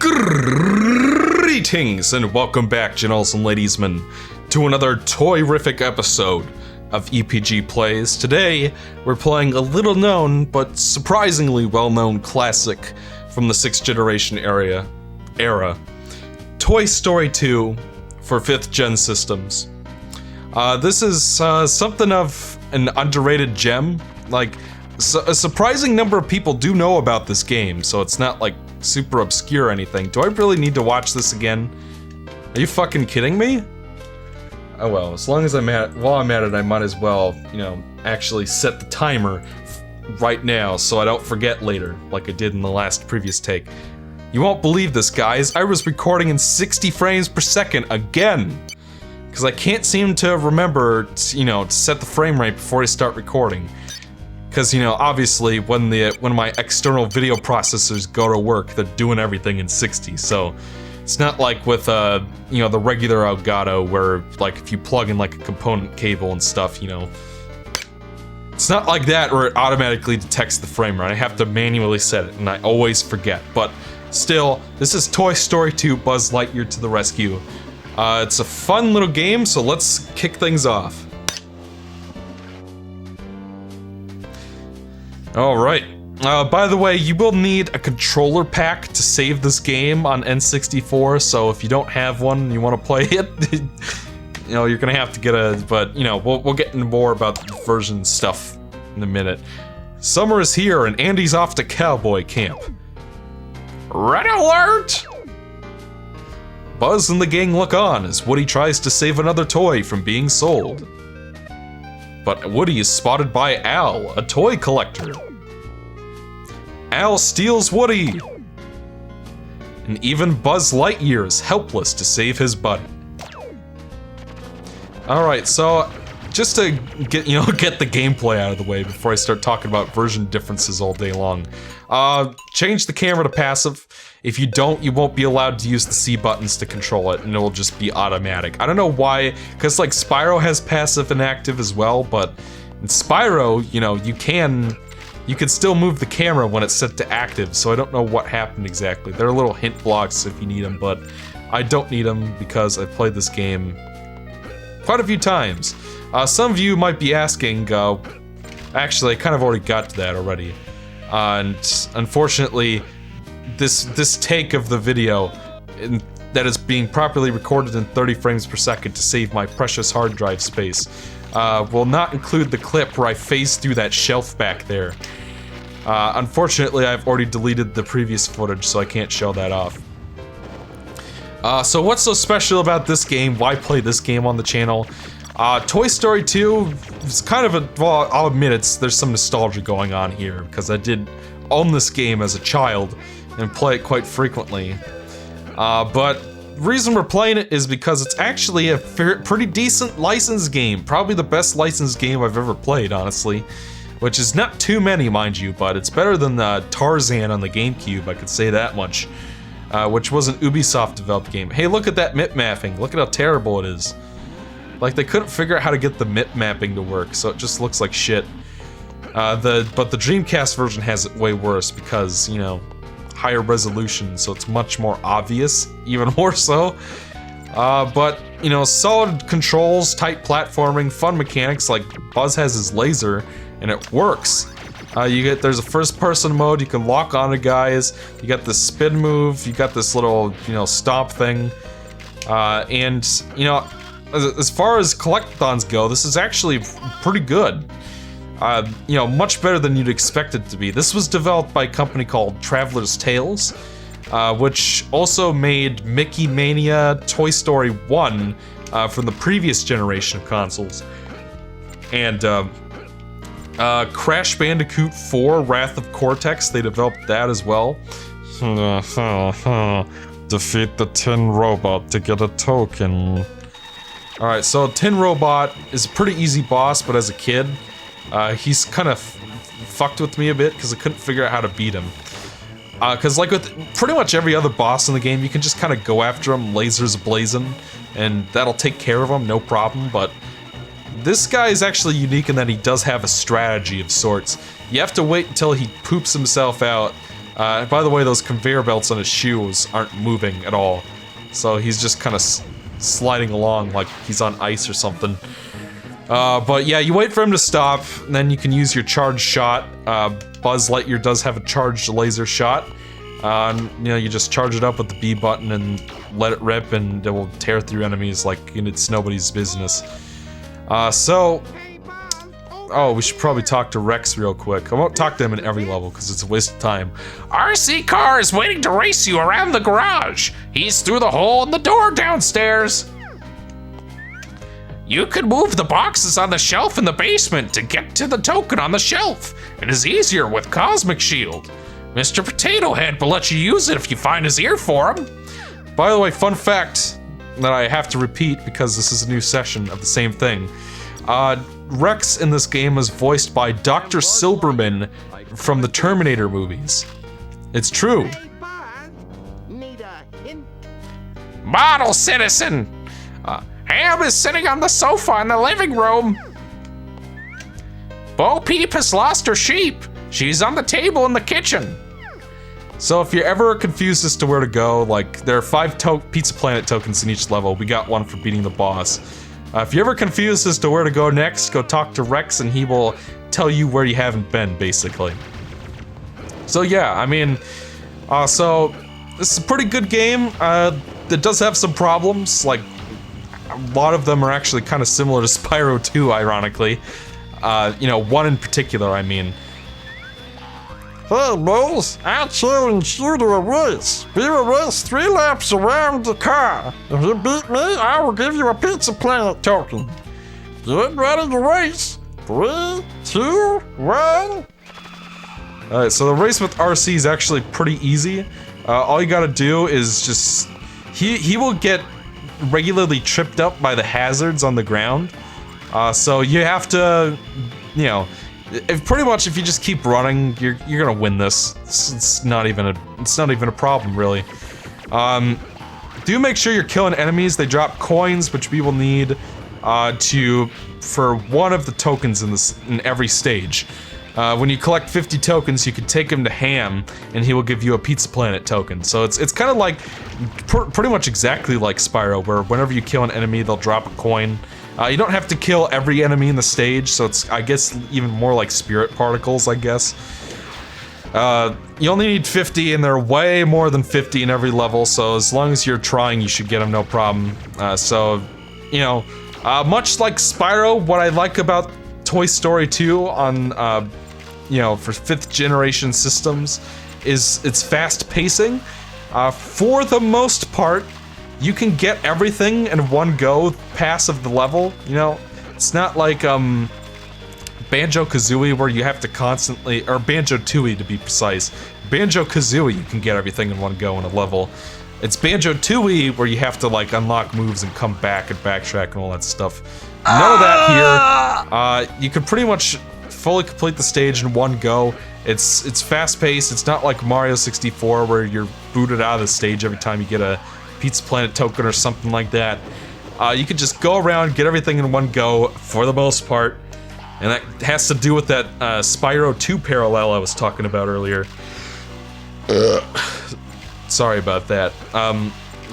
Greetings and welcome back, gentles and ladiesmen, to another toy-rific episode of EPG Plays. Today, we're playing a little-known but surprisingly well-known classic from the 6th generation era, Toy Story 2 for 5th gen systems. This is something of an underrated gem. Like, a surprising number of people do know about this game, so it's not like super obscure or anything. Do I really need to watch this again? Are you fucking kidding me? Oh well, as long as while I'm at it, I might as well, actually set the timer right now so I don't forget later, like I did in the previous take. You won't believe this, guys. I was recording in 60 frames per second again, because I can't seem to remember, to set the frame rate before I start recording. Because, obviously, when my external video processors go to work, they're doing everything in 60, so it's not like with, the regular Elgato, where, like, if you plug in, like, a component cable and stuff, it's not like that where it automatically detects the frame rate. I have to manually set it, and I always forget. But still, this is Toy Story 2 Buzz Lightyear to the Rescue. It's a fun little game, so let's kick things off. Alright, by the way, you will need a controller pack to save this game on N64, so if you don't have one and you want to play it, you're gonna have to get but, we'll get into more about the version stuff in a minute. Summer is here and Andy's off to cowboy camp. Red alert! Buzz and the gang look on as Woody tries to save another toy from being sold. But Woody is spotted by Al, a toy collector. Al steals Woody! And even Buzz Lightyear is helpless to save his buddy. Alright, so just to get the gameplay out of the way before I start talking about version differences all day long. Change the camera to passive. If you don't, you won't be allowed to use the C buttons to control it, and it'll just be automatic. I don't know why, because like Spyro has passive and active as well, but in Spyro, you can still move the camera when it's set to active, so I don't know what happened exactly. There are little hint blocks if you need them, but I don't need them because I've played this game quite a few times. Some of you might be asking, actually I kind of already got to that already, and unfortunately, this take of the video that is being properly recorded in 30 frames per second to save my precious hard drive space will not include the clip where I phase through that shelf back there. Unfortunately, I've already deleted the previous footage, so I can't show that off. So what's so special about this game? Why play this game on the channel? Toy Story 2 is kind of well, I'll admit there's some nostalgia going on here, because I did own this game as a child and play it quite frequently. But the reason we're playing it is because it's actually a pretty decent licensed game. Probably the best licensed game I've ever played, honestly. Which is not too many, mind you, but it's better than Tarzan on the GameCube, I could say that much. Which was an Ubisoft-developed game. Hey, look at that mip mapping. Look at how terrible it is. Like, they couldn't figure out how to get the mip mapping to work, so it just looks like shit. But the Dreamcast version has it way worse because, higher resolution, so it's much more obvious, even more so. But, solid controls, tight platforming, fun mechanics, like Buzz has his laser, and it works. There's a first-person mode, you can lock onto guys, you got this spin move, you got this little, stomp thing, and, as far as collectathons go, this is actually pretty good. Much better than you'd expect it to be. This was developed by a company called Traveler's Tales, which also made Mickey Mania Toy Story 1 from the previous generation of consoles. And Crash Bandicoot 4 Wrath of Cortex, they developed that as well. Defeat the Tin Robot to get a token. Alright, so Tin Robot is a pretty easy boss, but as a kid, he's kind of fucked with me a bit because I couldn't figure out how to beat him. Because like with pretty much every other boss in the game, you can just kind of go after him, lasers blazing, and that'll take care of him, no problem, but this guy is actually unique in that he does have a strategy of sorts. You have to wait until he poops himself out By the way, those conveyor belts on his shoes aren't moving at all. So he's just kind of sliding along like he's on ice or something. But yeah, you wait for him to stop, and then you can use your charged shot. Buzz Lightyear does have a charged laser shot. You know, you just charge it up with the B button and let it rip, and it will tear through enemies like it's nobody's business. Oh, we should probably talk to Rex real quick. I won't talk to him in every level because it's a waste of time. RC car is waiting to race you around the garage. He's through the hole in the door downstairs. You can move the boxes on the shelf in the basement to get to the token on the shelf. It is easier with Cosmic Shield. Mr. Potato Head will let you use it if you find his ear for him. By the way, fun fact that I have to repeat because this is a new session of the same thing. Rex in this game is voiced by Dr. Silberman from the Terminator movies. It's true. Model citizen! Ham is sitting on the sofa in the living room. Bo Peep has lost her sheep. She's on the table in the kitchen. So if you're ever confused as to where to go, like, there are 5 Pizza Planet tokens in each level. We got one for beating the boss. If you're ever confused as to where to go next, go talk to Rex and he will tell you where you haven't been, basically. So yeah, I mean, so this is a pretty good game. It does have some problems, like a lot of them are actually kind of similar to Spyro 2, ironically. You know, one in particular, I mean. Hey, boys, I challenge you to a race. We will race 3 laps around the car. If you beat me, I will give you a Pizza Planet token. Get ready to race. 3, 2, 1. Alright, so the race with RC is actually pretty easy. All you gotta do is just... He will get regularly tripped up by the hazards on the ground. So you have to, you know... Pretty much, if you just keep running, you're gonna win this. It's not even a problem, really. Do make sure you're killing enemies. They drop coins, which we will need for one of the tokens in every stage. When you collect 50 tokens, you can take him to Ham, and he will give you a Pizza Planet token. So it's kind of like pretty much exactly like Spyro, where whenever you kill an enemy, they'll drop a coin. You don't have to kill every enemy in the stage, so it's, I guess, even more like spirit particles, I guess. You only need 50, and there are way more than 50 in every level, so as long as you're trying, you should get them no problem. So, you know, much like Spyro, what I like about Toy Story 2 on, you know, for 5th generation systems is its fast pacing. For the most part, you can get everything in one go pass of the level, you know? It's not like, Banjo-Kazooie where you have to constantly, or Banjo-Tooie to be precise. Banjo-Kazooie, you can get everything in one go in a level. It's Banjo-Tooie where you have to, like, unlock moves and come back and backtrack and all that stuff. None of that here. You can pretty much fully complete the stage in one go. It's fast-paced, it's not like Mario 64 where you're booted out of the stage every time you get a Pizza Planet token or something like that. You can just go around, get everything in one go, for the most part. And that has to do with that Spyro 2 parallel I was talking about earlier. Sorry about that.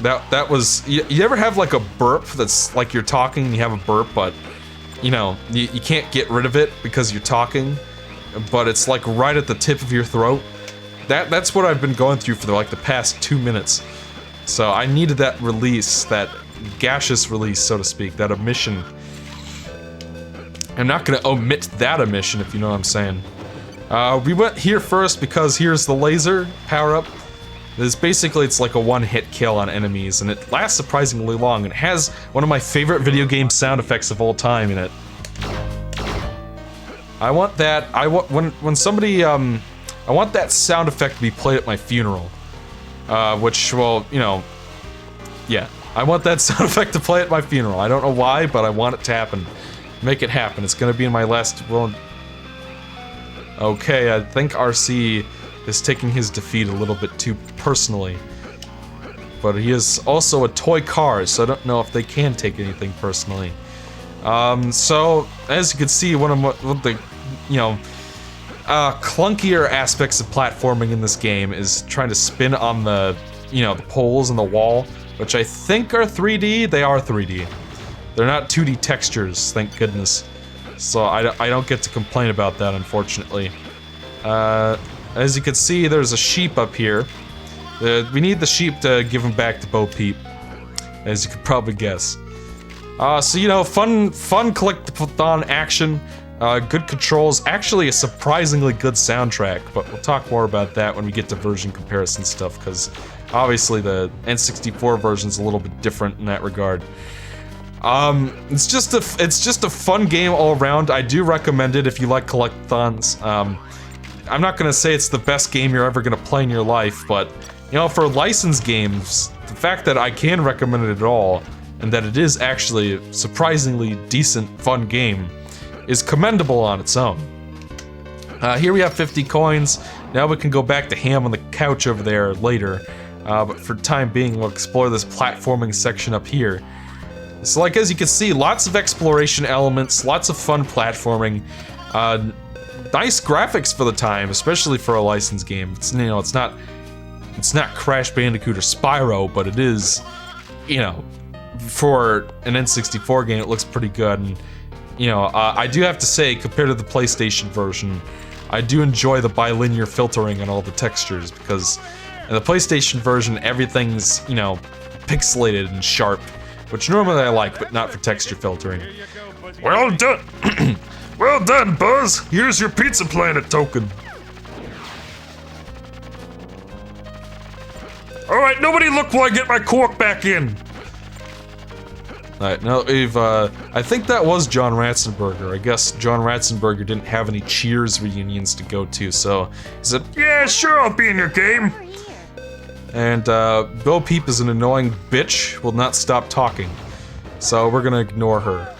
That was... You ever have like a burp that's like you're talking and you have a burp, but, you know, you can't get rid of it because you're talking, but it's like right at the tip of your throat? That's what I've been going through for like the past 2 minutes. So I needed that release, that gaseous release, so to speak, that emission. I'm not gonna omit that emission, if you know what I'm saying. We went here first because here's the laser power-up. It's like a one-hit kill on enemies, and it lasts surprisingly long. It has one of my favorite video game sound effects of all time in it. I want that, when somebody, I want that sound effect to be played at my funeral. Which, well, you know, yeah. I want that sound effect to play at my funeral. I don't know why, but I want it to happen. Make it happen. It's gonna be in my last, well... Okay, I think RC is taking his defeat a little bit too personally. But he is also a toy car, so I don't know if they can take anything personally. So, as you can see, one of the, you know... clunkier aspects of platforming in this game is trying to spin on the, the poles in the wall, which I think are 3D. They are 3D. They're not 2D textures, thank goodness. So I don't get to complain about that, unfortunately. As you can see, there's a sheep up here. We need the sheep to give him back to Bo Peep, as you could probably guess. So, fun collectathon action, good controls, actually a surprisingly good soundtrack, but we'll talk more about that when we get to version comparison stuff, because obviously the N64 version's a little bit different in that regard. It's just a fun game all around. I do recommend it if you like collectathons. I'm not gonna say it's the best game you're ever gonna play in your life, but for licensed games, the fact that I can recommend it at all, and that it is actually a surprisingly decent, fun game, is commendable on its own. Here we have 50 coins. Now we can go back to Ham on the couch over there later, but for the time being, we'll explore this platforming section up here. So, as you can see, lots of exploration elements, lots of fun platforming, nice graphics for the time, especially for a licensed game. It's it's not Crash Bandicoot or Spyro, but it is, for an N64 game, it looks pretty good. And I do have to say, compared to the PlayStation version, I do enjoy the bilinear filtering on all the textures, because in the PlayStation version, everything's pixelated and sharp, which normally I like, but not for texture filtering. Well done. Well done, Buzz. Here's your Pizza Planet token. All right, nobody look while I get my cork back in. Alright, now we've, I think that was John Ratzenberger. I guess John Ratzenberger didn't have any Cheers reunions to go to, so he said, yeah, sure, I'll be in your game. And, Bo Peep is an annoying bitch, will not stop talking. So we're gonna ignore her.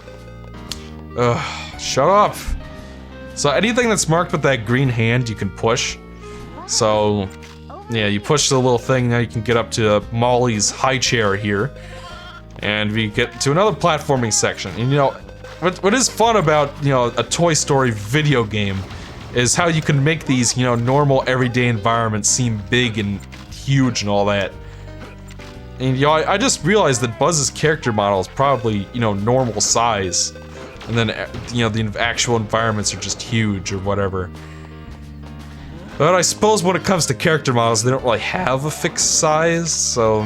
Ugh, shut up! So anything that's marked with that green hand, you can push. So, yeah, you push the little thing, now you can get up to Molly's high chair here. And we get to another platforming section. And what is fun about, a Toy Story video game is how you can make these, normal everyday environments seem big and huge and all that. And, I just realized that Buzz's character model is probably, normal size. And then, the actual environments are just huge or whatever. But I suppose when it comes to character models, they don't really have a fixed size, so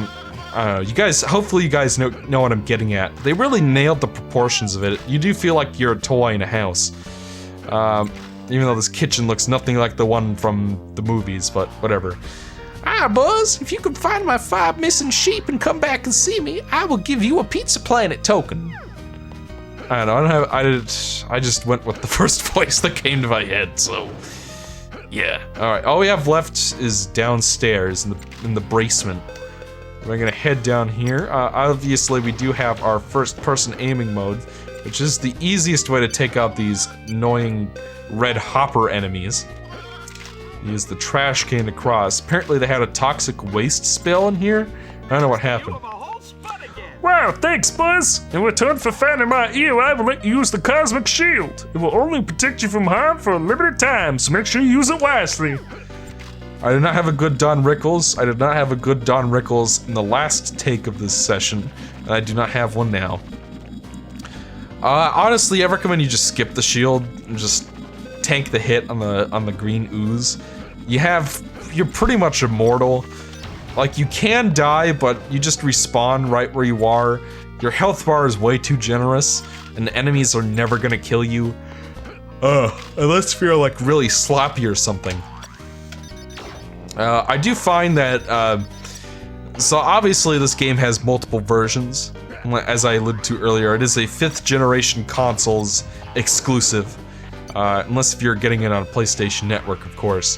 I don't know. Hopefully you guys know what I'm getting at. They really nailed the proportions of it. You do feel like you're a toy in a house. Even though this kitchen looks nothing like the one from the movies, but whatever. Buzz, if you can find my 5 missing sheep and come back and see me, I will give you a Pizza Planet token. I don't know, I just went with the first voice that came to my head, so yeah. Alright, all we have left is downstairs in the basement. We're gonna head down here. Obviously, we do have our first-person aiming mode, which is the easiest way to take out these annoying red hopper enemies. Use the trash can to cross. Apparently, they had a toxic waste spill in here. I don't know what happened. Wow, thanks, Buzz. In return for finding my ear, I will let you use the Cosmic Shield. It will only protect you from harm for a limited time, so make sure you use it wisely. I did not have a good Don Rickles. I did not have a good Don Rickles in the last take of this session, and I do not have one now. Honestly, I recommend you just skip the shield and just tank the hit on the green ooze. You're pretty much immortal. Like, you can die, but you just respawn right where you are. Your health bar is way too generous, and the enemies are never gonna kill you. Unless you're like really sloppy or something. I do find that, so obviously this game has multiple versions. As I alluded to earlier, it is a 5th generation consoles exclusive. Unless if you're getting it on a PlayStation Network, of course.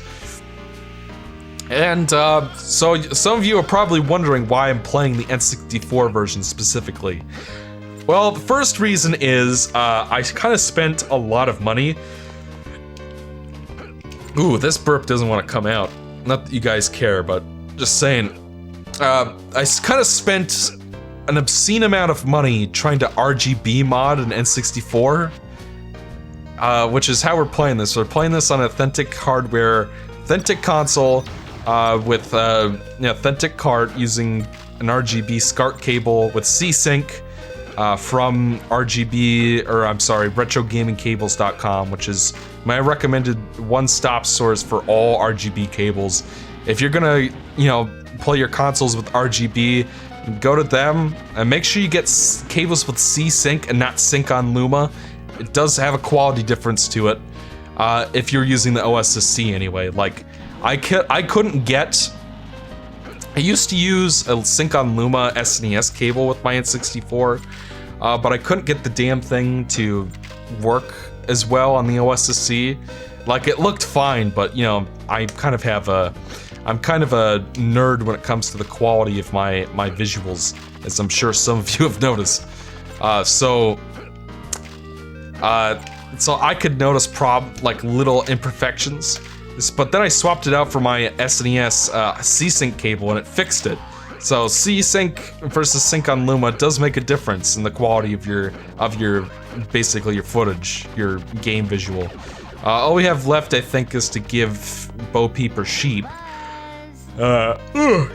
And, so some of you are probably wondering why I'm playing the N64 version specifically. Well, the first reason is, I kind of spent a lot of money. Ooh, this burp doesn't want to come out. Not that you guys care, but just saying. I kind of spent an obscene amount of money trying to RGB mod an N64. which is how we're playing this. We're playing this on authentic hardware, authentic console, with authentic cart using an RGB SCART cable with C-Sync from RetroGamingCables.com, which is my recommended one-stop source for all RGB cables. If you're gonna, play your consoles with RGB, go to them and make sure you get cables with C-Sync and not Sync on Luma. It does have a quality difference to it. If you're using the OSSC anyway. Like, I couldn't get. I used to use a Sync on Luma SNES cable with my N64, but I couldn't get the damn thing to work as well on the OSSC. Like, it looked fine, but I'm kind of a nerd when it comes to the quality of my visuals, as I'm sure some of you have noticed. So I could notice little imperfections, but then I swapped it out for my SNES C-Sync cable and it fixed it. So C-Sync versus Sync on Luma does make a difference in the quality of your basically your footage, your game visual. All we have left, I think, is to give Bo Peep her sheep.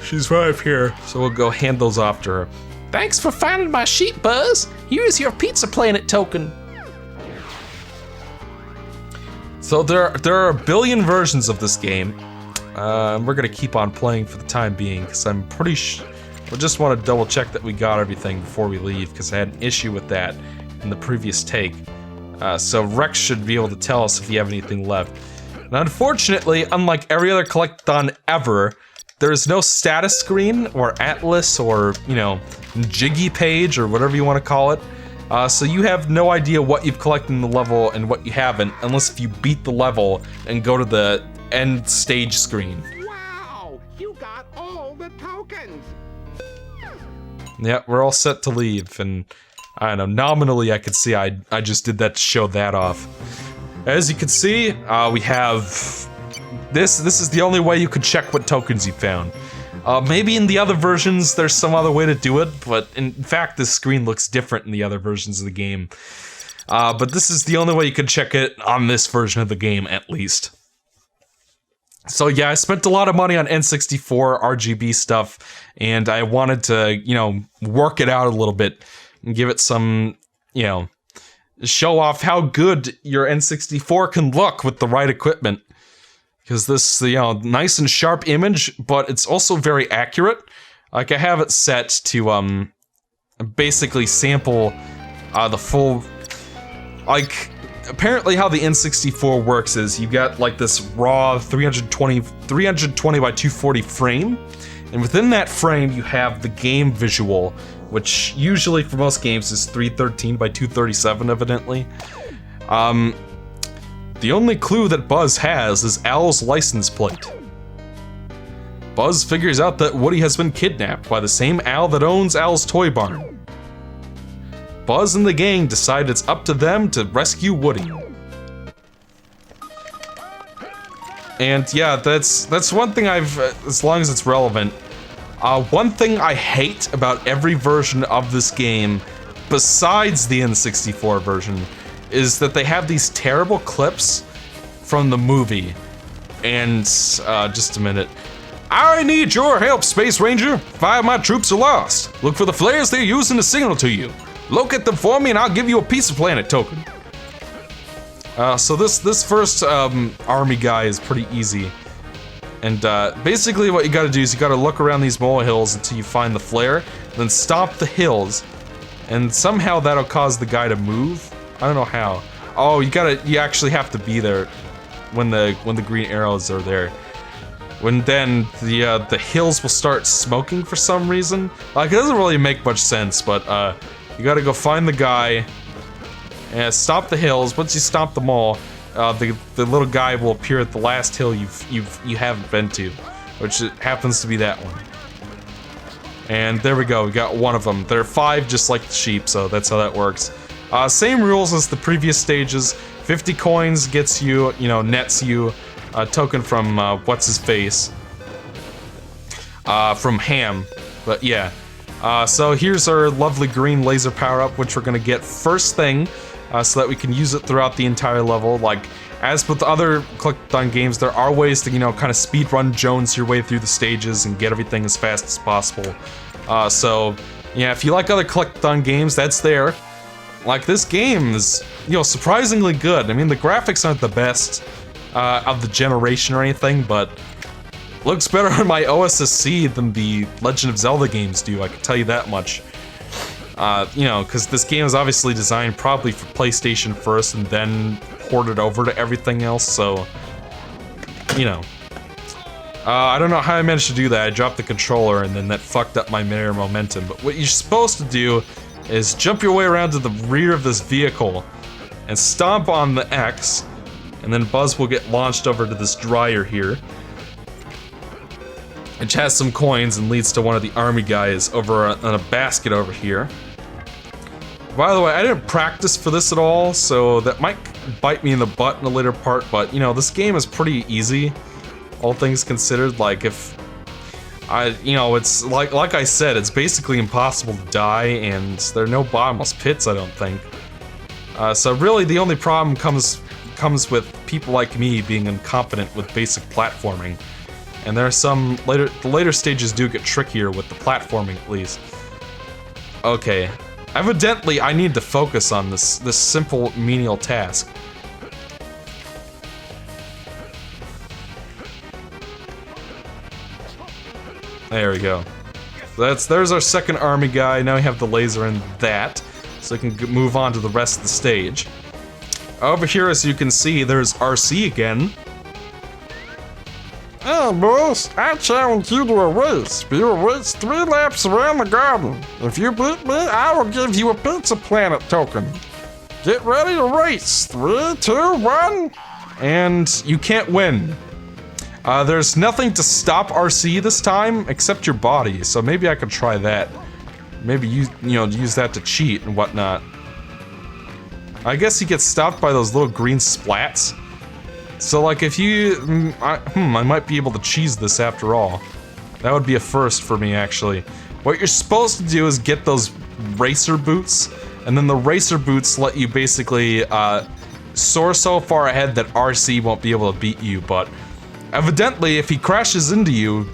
She's right here. So we'll go hand those off to her. Thanks for finding my sheep, Buzz. Here's your Pizza Planet token. So there are a billion versions of this game. We're gonna keep on playing for the time being, because I'm pretty sure. We just want to double check that we got everything before we leave, because I had an issue with that in the previous take. So Rex should be able to tell us if you have anything left. And unfortunately, unlike every other collectathon ever, there is no status screen or atlas or, jiggy page or whatever you want to call it. So you have no idea what you've collected in the level and what you haven't, unless if you beat the level and go to the end stage screen. Wow, you got all the tokens. Yeah, we're all set to leave, and I don't know, nominally I could see I just did that to show that off. As you can see, we have this is the only way you could check what tokens you found. Maybe in the other versions there's some other way to do it, but in fact this screen looks different in the other versions of the game. But this is the only way you can check it on this version of the game, at least. So yeah, I spent a lot of money on N64 RGB stuff, and I wanted to, work it out a little bit and give it some, show off how good your N64 can look with the right equipment. Because this, nice and sharp image, but it's also very accurate. Like, I have it set to, basically sample, the full, apparently how the N64 works is you got, this raw 320 by 240 frame, and within that frame you have the game visual, which usually for most games is 313 by 237, evidently. The only clue that Buzz has is Al's license plate. Buzz figures out that Woody has been kidnapped by the same Al that owns Al's toy barn. Buzz and the gang decide it's up to them to rescue Woody. And yeah, that's one thing as long as it's relevant. One thing I hate about every version of this game, besides the N64 version, is that they have these terrible clips from the movie. And, just a minute. I need your help, Space Ranger. 5 of my troops are lost. Look for the flares they're using to signal to you. Locate them for me and I'll give you a Pizza Planet token. So this first, army guy is pretty easy. And, basically what you gotta do is you gotta look around these molehills until you find the flare, then stomp the hills, and somehow that'll cause the guy to move. I don't know how. Oh, you actually have to be there when the green arrows are there. When then the hills will start smoking for some reason. Like, it doesn't really make much sense, but you gotta go find the guy and stomp the hills. Once you stomp them all, the little guy will appear at the last hill you haven't been to, which happens to be that one. And there we go, we got one of them. There are 5 just like the sheep, so that's how that works. Same rules as the previous stages. 50 coins gets you, nets you a token from, what's-his-face. From Ham. But yeah. So here's our lovely green laser power-up, which we're gonna get first thing so that we can use it throughout the entire level. Like, as with other collectathon games, there are ways to, you know, kind of speedrun Jones your way through the stages and get everything as fast as possible. So, yeah, if you like other collectathon games, that's there. Like, this game is, you know, surprisingly good. I mean, the graphics aren't the best of the generation or anything, but looks better on my OSSC than the Legend of Zelda games do, I can tell you that much. You know, because this game is obviously designed probably for PlayStation first and then ported over to everything else, so, you know. I don't know how I managed to do that. I dropped the controller and then that fucked up my mirror momentum, but what you're supposed to do is jump your way around to the rear of this vehicle and stomp on the X, and then Buzz will get launched over to this dryer here, which has some coins and leads to one of the army guys over on a basket over here. By the way, I didn't practice for this at all, so that might bite me in the butt in a later part, but, you know, this game is pretty easy, all things considered. Like, if you know, it's like I said, it's basically impossible to die, and there are no bottomless pits, I don't think. So really, the only problem comes with people like me being incompetent with basic platforming. And there are some the later stages do get trickier with the platforming, at least. Okay, evidently I need to focus on this simple menial task. There we go. There's our second army guy. Now we have the laser in that, so we can move on to the rest of the stage. Over here, as you can see, there's RC again. Hey, boss, I challenge you to a race. We will race 3 laps around the garden. If you beat me, I will give you a Pizza Planet token. Get ready to race. 3, 2, 1. And you can't win. There's nothing to stop RC this time except your body, so maybe I could try that. Maybe you know, use that to cheat and whatnot. I guess he gets stopped by those little green splats. So, like, if you... I might be able to cheese this after all. That would be a first for me, actually. What you're supposed to do is get those racer boots, and then the racer boots let you basically soar so far ahead that RC won't be able to beat you, but evidently, if he crashes into you,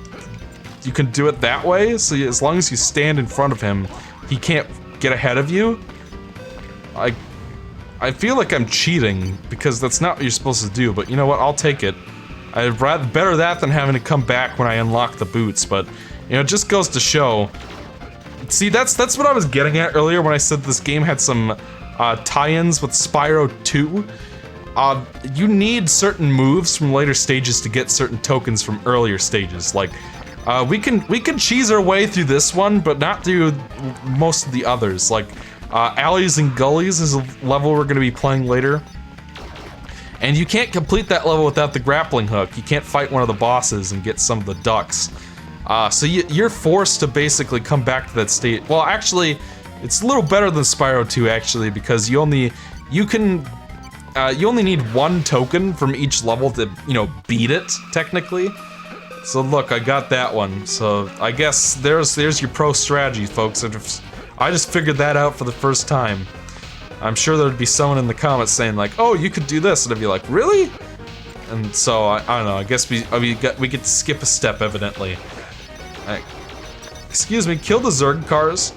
you can do it that way, so as long as you stand in front of him, he can't get ahead of you. I feel like I'm cheating, because that's not what you're supposed to do, but you know what, I'll take it. I'd rather better that than having to come back when I unlock the boots, but, you know, it just goes to show. See, that's what I was getting at earlier when I said this game had some tie-ins with Spyro 2. You need certain moves from later stages to get certain tokens from earlier stages. Like, we can cheese our way through this one, but not through most of the others. Like, Alleys and Gullies is a level we're going to be playing later. And you can't complete that level without the grappling hook. You can't fight one of the bosses and get some of the ducks. So you're forced to basically come back to that state. Well, actually, it's a little better than Spyro 2, actually, because you only need 1 token from each level to, you know, beat it, technically. So look, I got that one. So I guess there's your pro strategy, folks. I just figured that out for the first time. I'm sure there'd be someone in the comments saying like, "Oh, you could do this," and I'd be like, "Really?" And so I don't know. I guess we get to skip a step, evidently. Excuse me, kill the Zerg cars.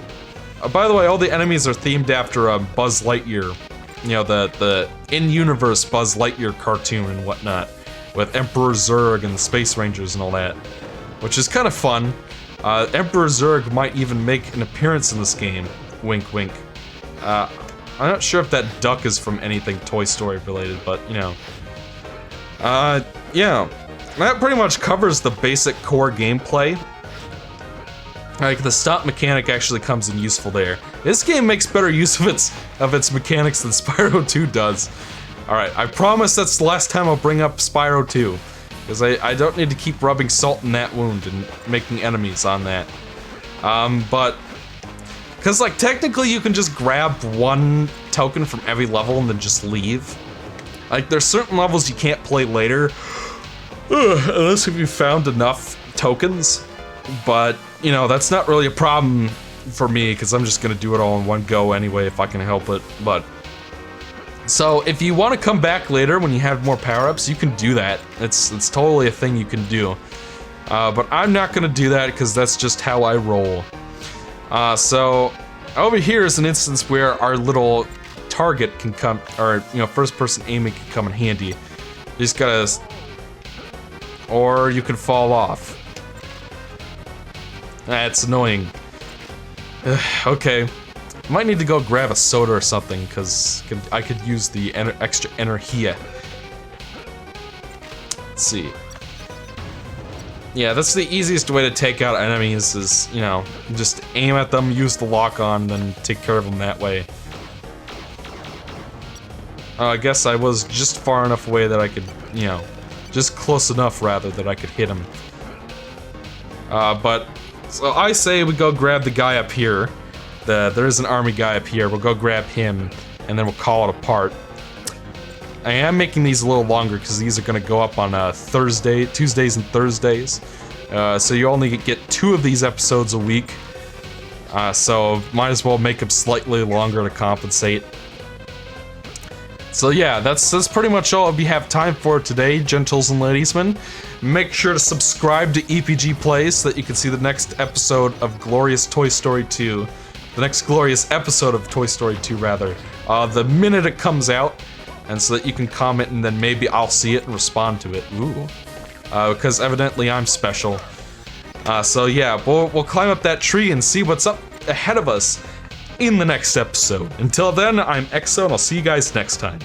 By the way, all the enemies are themed after Buzz Lightyear. You know, the in-universe Buzz Lightyear cartoon and whatnot, with Emperor Zurg and the Space Rangers and all that, which is kind of fun. Emperor Zurg might even make an appearance in this game. Wink, wink. I'm not sure if that duck is from anything Toy Story related, but, you know. Yeah. That pretty much covers the basic core gameplay. Like, the stop mechanic actually comes in useful there. This game makes better use of its mechanics than Spyro 2 does. Alright, I promise that's the last time I'll bring up Spyro 2. Because I don't need to keep rubbing salt in that wound and making enemies on that. But... Because, like, technically you can just grab 1 token from every level and then just leave. Like, there's certain levels you can't play later. Unless if you found enough tokens. But, you know, that's not really a problem for me, because I'm just gonna do it all in one go anyway if I can help it. But, So if you want to come back later when you have more power-ups, you can do that. It's totally a thing you can do. But I'm not gonna do that because that's just how I roll. So over here is an instance where our little target can come, or first-person aiming can come in handy. You just gotta, or you can fall off. That's annoying. Okay. Might need to go grab a soda or something, because I could use the extra energia. Let's see. Yeah, that's the easiest way to take out enemies is, just aim at them, use the lock-on, then take care of them that way. I guess I was just far enough away that I could, just close enough, rather, that I could hit him. So I say we go grab the guy up here. There is an army guy up here. We'll go grab him, and then we'll call it a part. I am making these a little longer because these are going to go up on Tuesdays and Thursdays. So you only get 2 of these episodes a week. So might as well make them slightly longer to compensate. So yeah, that's pretty much all we have time for today, gentles and ladiesmen. Make sure to subscribe to EPG Play so that you can see the next episode of Glorious Toy Story 2. The next glorious episode of Toy Story 2, rather. The minute it comes out, and so that you can comment and then maybe I'll see it and respond to it. Ooh. Because evidently I'm special. So yeah, we'll climb up that tree and see what's up ahead of us in the next episode. Until then, I'm Exo, and I'll see you guys next time.